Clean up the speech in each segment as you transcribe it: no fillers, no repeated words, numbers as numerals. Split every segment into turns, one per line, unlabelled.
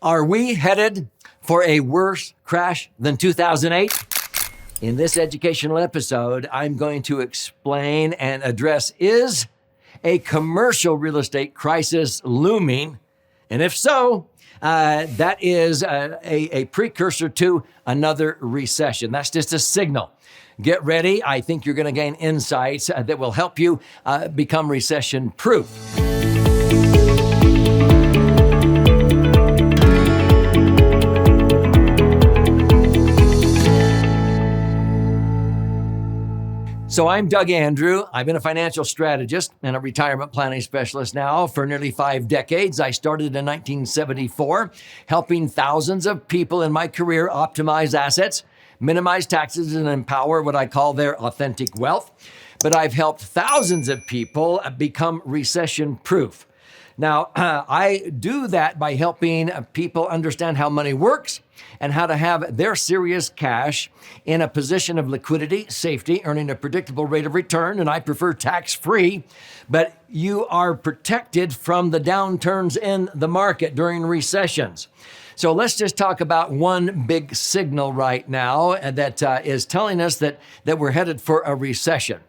Are we headed for a worse crash than 2008? In this educational episode, I'm going to explain and address, is a commercial real estate crisis looming? And if so, that is a precursor to another recession. That's just a signal. Get ready. I think you're going to gain insights that will help you become recession-proof. So I'm Doug Andrew. I've been a financial strategist and a retirement planning specialist now for nearly 5 decades. I started in 1974, helping thousands of people in my career optimize assets, minimize taxes, and empower what I call their authentic wealth. But I've helped thousands of people become recession-proof. Now, I do that by helping people understand how money works and how to have their serious cash in a position of liquidity, safety, earning a predictable rate of return, and I prefer tax-free, but you are protected from the downturns in the market during recessions. So let's just talk about one big signal right now that is telling us that we're headed for a recession.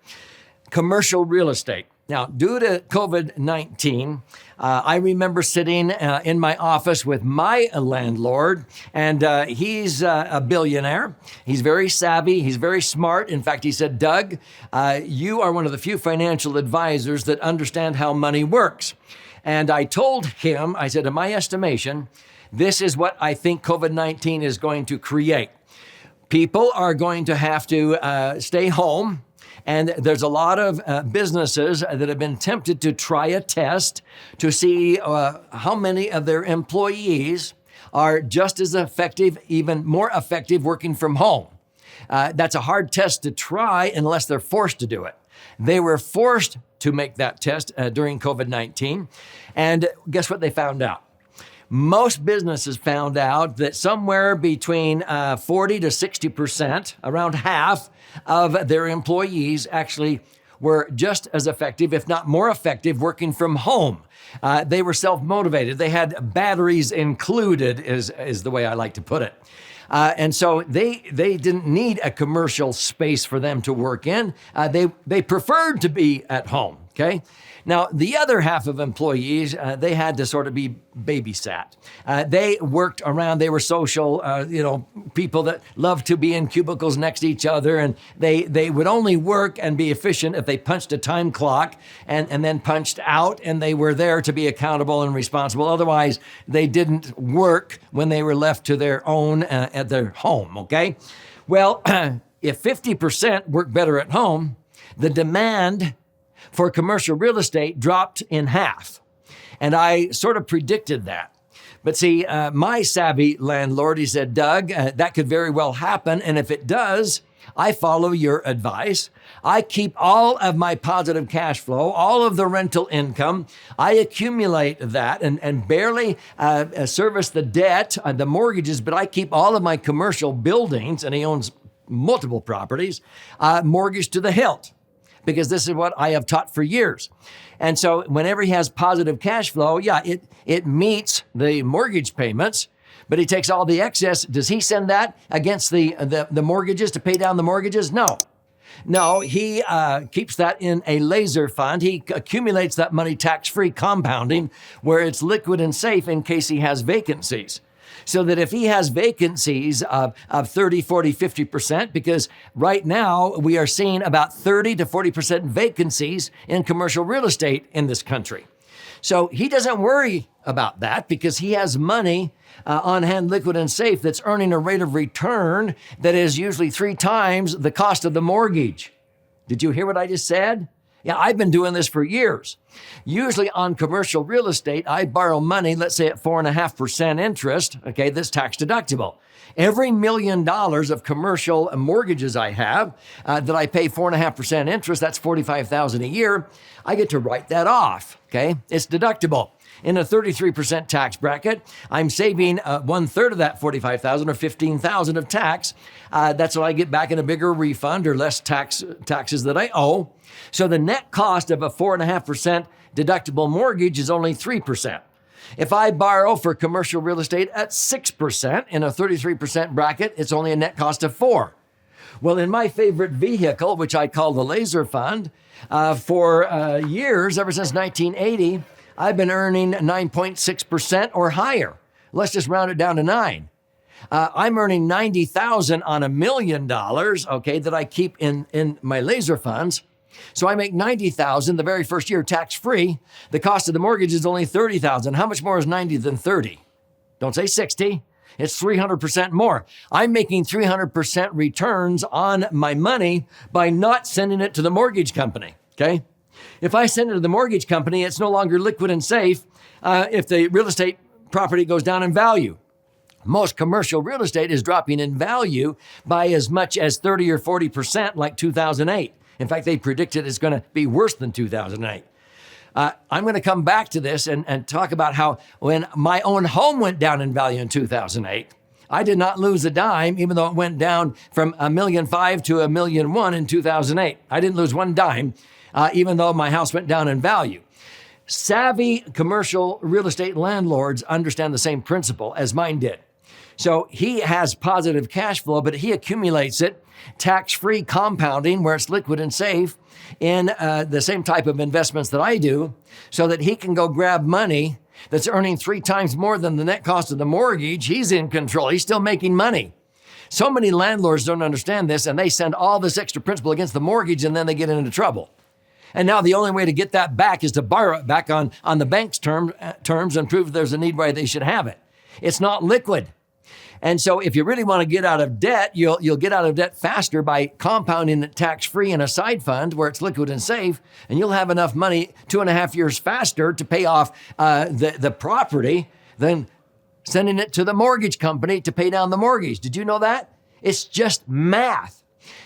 Commercial real estate. Now, due to COVID-19, I remember sitting in my office with my landlord, and he's a billionaire. He's very savvy. He's very smart. In fact, he said, Doug, you are one of the few financial advisors that understand how money works. And I told him, I said, in my estimation, this is what I think COVID-19 is going to create. People are going to have to stay home. And there's a lot of businesses that have been tempted to try a test to see how many of their employees are just as effective, even more effective working from home. That's a hard test to try unless they're forced to do it. They were forced to make that test during COVID-19. And guess what they found out? Most businesses found out that somewhere between 40 to 60%, around half of their employees actually were just as effective, if not more effective, working from home. They were self-motivated. They had batteries included, is the way I like to put it. And so they didn't need a commercial space for them to work in. They preferred to be at home, okay? Now, the other half of employees, they had to sort of be babysat. They worked around, they were social, people that loved to be in cubicles next to each other, and they would only work and be efficient if they punched a time clock and then punched out, and they were there to be accountable and responsible. Otherwise, they didn't work when they were left to their own at their home, okay? Well, if 50% work better at home, the demand for commercial real estate dropped in half. And I sort of predicted that. But see, my savvy landlord, he said, Doug, that could very well happen. And if it does, I follow your advice. I keep all of my positive cash flow, all of the rental income. I accumulate that and barely service the debt, the mortgages, but I keep all of my commercial buildings, and he owns multiple properties, mortgaged to the hilt, because this is what I have taught for years. And so whenever he has positive cash flow, it meets the mortgage payments, but he takes all the excess. Does he send that against the mortgages to pay down the mortgages? No, he keeps that in a laser fund. He accumulates that money tax-free, compounding, where it's liquid and safe in case he has vacancies. So that if he has vacancies of 30, 40, 50%, because right now we are seeing about 30 to 40% vacancies in commercial real estate in this country. So he doesn't worry about that because he has money on hand, liquid and safe, that's earning a rate of return that is usually 3 times the cost of the mortgage. Did you hear what I just said? Yeah, I've been doing this for years. Usually on commercial real estate, I borrow money, let's say at 4.5% interest, okay, that's tax deductible. Every $1 million of commercial mortgages I have that I pay 4.5% interest, that's $45,000 a year, I get to write that off, okay? It's deductible. In a 33% tax bracket, I'm saving 1/3 of that $45,000 or $15,000 of tax. That's what I get back in a bigger refund or less taxes that I owe. So the net cost of a 4.5% deductible mortgage is only 3%. If I borrow for commercial real estate at 6% in a 33% bracket, it's only a net cost of 4. Well, in my favorite vehicle, which I call the laser fund, for years, ever since 1980, I've been earning 9.6% or higher. Let's just round it down to 9. I'm earning $90,000 on $1 million, okay, that I keep in my laser funds. So I make $90,000 the very first year tax-free. The cost of the mortgage is only $30,000. How much more is 90 than 30? Don't say 60. It's 300% more. I'm making 300% returns on my money by not sending it to the mortgage company, okay? If I send it to the mortgage company, it's no longer liquid and safe if the real estate property goes down in value. Most commercial real estate is dropping in value by as much as 30 or 40% like 2008. In fact, they predicted it's going to be worse than 2008. I'm going to come back to this and talk about how when my own home went down in value in 2008, I did not lose a dime, even though it went down from $1.5 million to $1.1 million in 2008. I didn't lose one dime, even though my house went down in value. Savvy commercial real estate landlords understand the same principle as mine did. So he has positive cash flow, but he accumulates it tax-free compounding where it's liquid and safe in the same type of investments that I do so that he can go grab money that's earning 3 times more than the net cost of the mortgage. He's in control. He's still making money. So many landlords don't understand this, and they send all this extra principal against the mortgage, and then they get into trouble. And now the only way to get that back is to borrow it back on the bank's terms and prove there's a need why they should have it. It's not liquid. And so if you really want to get out of debt, you'll get out of debt faster by compounding it tax-free in a side fund where it's liquid and safe, and you'll have enough money 2.5 years faster to pay off the property than sending it to the mortgage company to pay down the mortgage. Did you know that? It's just math.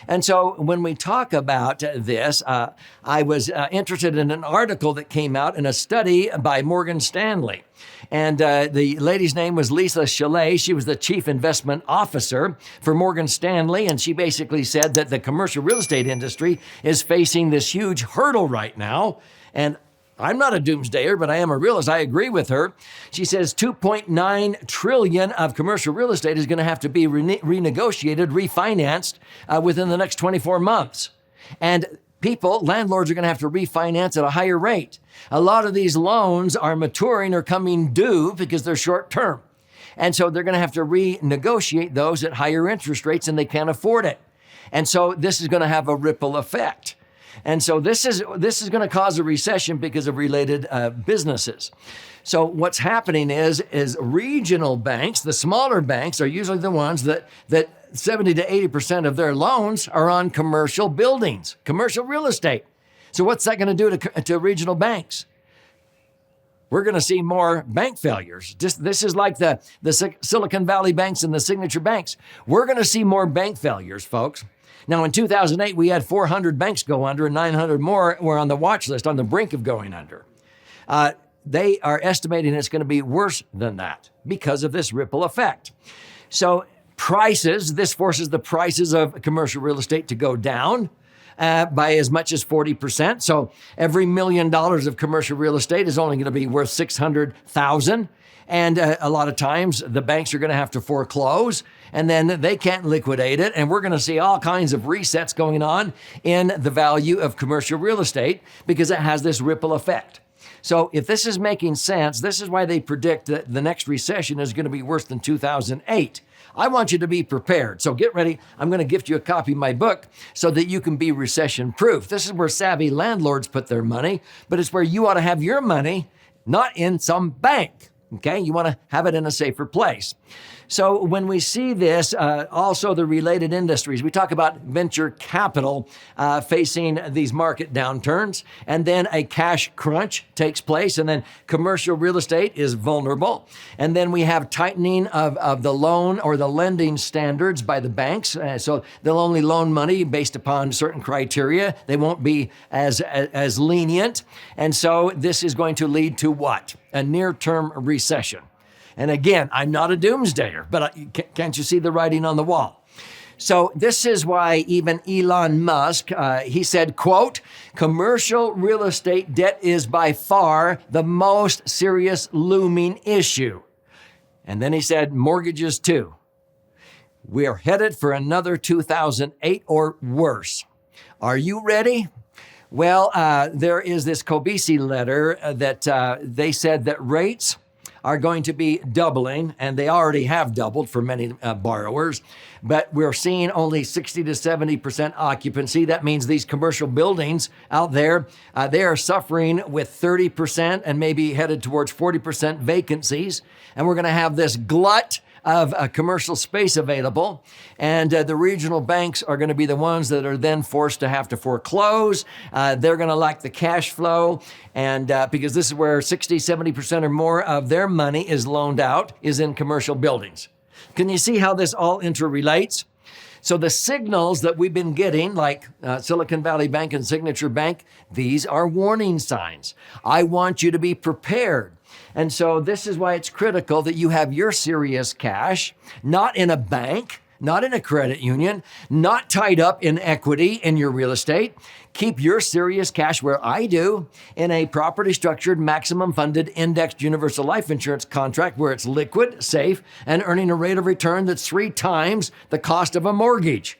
And so when we talk about this, I was interested in an article that came out in a study by Morgan Stanley. And the lady's name was Lisa Chalet. She was the chief investment officer for Morgan Stanley. And she basically said that the commercial real estate industry is facing this huge hurdle right now. And I'm not a doomsdayer, but I am a realist. I agree with her. She says $2.9 trillion of commercial real estate is going to have to be renegotiated, refinanced within the next 24 months. And landlords are going to have to refinance at a higher rate. A lot of these loans are maturing or coming due because they're short term. And so they're going to have to renegotiate those at higher interest rates, and they can't afford it. And so this is going to have a ripple effect. And so this is going to cause a recession because of related businesses. So what's happening is regional banks, the smaller banks, are usually the ones that 70 to 80% of their loans are on commercial buildings, commercial real estate. So what's that going to do to regional banks? We're going to see more bank failures. This is like the Silicon Valley banks and the signature banks. We're going to see more bank failures, folks. Now, in 2008, we had 400 banks go under and 900 more were on the watch list, on the brink of going under. They are estimating it's going to be worse than that because of this ripple effect. So this forces the prices of commercial real estate to go down by as much as 40%. So every $1 million of commercial real estate is only going to be worth $600,000. And a lot of times the banks are going to have to foreclose, and then they can't liquidate it. And we're going to see all kinds of resets going on in the value of commercial real estate because it has this ripple effect. So if this is making sense, this is why they predict that the next recession is going to be worse than 2008. I want you to be prepared. So get ready. I'm going to gift you a copy of my book so that you can be recession proof. This is where savvy landlords put their money, but it's where you ought to have your money, not in some bank. Okay, you want to have it in a safer place. So when we see this, also the related industries, we talk about venture capital facing these market downturns, and then a cash crunch takes place, and then commercial real estate is vulnerable. And then we have tightening of the loan or the lending standards by the banks. So they'll only loan money based upon certain criteria. They won't be as lenient. And so this is going to lead to what? A near-term recession. And again, I'm not a doomsdayer, but can't you see the writing on the wall? So this is why even Elon Musk, he said, quote, commercial real estate debt is by far the most serious looming issue. And then he said, mortgages too. We are headed for another 2008 or worse. Are you ready? Well, there is this Kobisi letter that they said that rates are going to be doubling, and they already have doubled for many borrowers, but we're seeing only 60 to 70% occupancy. That means these commercial buildings out there, they are suffering with 30% and maybe headed towards 40% vacancies. And we're going to have this glut of commercial space available. And the regional banks are going to be the ones that are then forced to have to foreclose. They're going to lack the cash flow. And because this is where 60, 70% or more of their money is loaned out, is in commercial buildings. Can you see how this all interrelates? So the signals that we've been getting, like Silicon Valley Bank and Signature Bank, these are warning signs. I want you to be prepared. And so this is why it's critical that you have your serious cash, not in a bank, not in a credit union, not tied up in equity in your real estate. Keep your serious cash where I do, in a property structured, maximum funded, indexed universal life insurance contract where it's liquid, safe, and earning a rate of return that's 3 times the cost of a mortgage.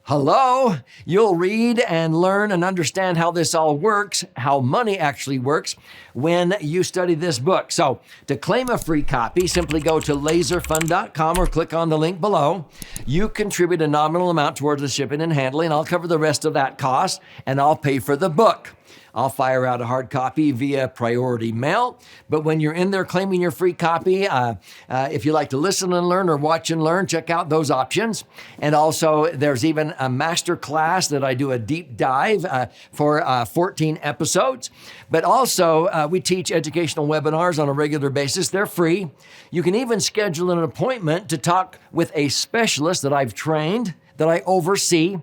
Hello? You'll read and learn and understand how this all works, how money actually works, when you study this book. So to claim a free copy, simply go to laserfund.com or click on the link below. You contribute a nominal amount towards the shipping and handling. I'll cover the rest of that cost, and I'll pay for the book. I'll fire out a hard copy via priority mail. But when you're in there claiming your free copy, if you like to listen and learn or watch and learn, check out those options. And also, there's even a master class that I do a deep dive for 14 episodes. But also, we teach educational webinars on a regular basis. They're free. You can even schedule an appointment to talk with a specialist that I've trained, that I oversee,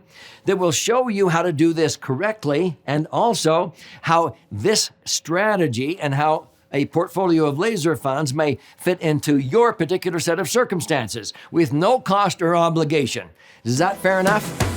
that will show you how to do this correctly, and also how this strategy and how a portfolio of laser funds may fit into your particular set of circumstances with no cost or obligation. Is that fair enough?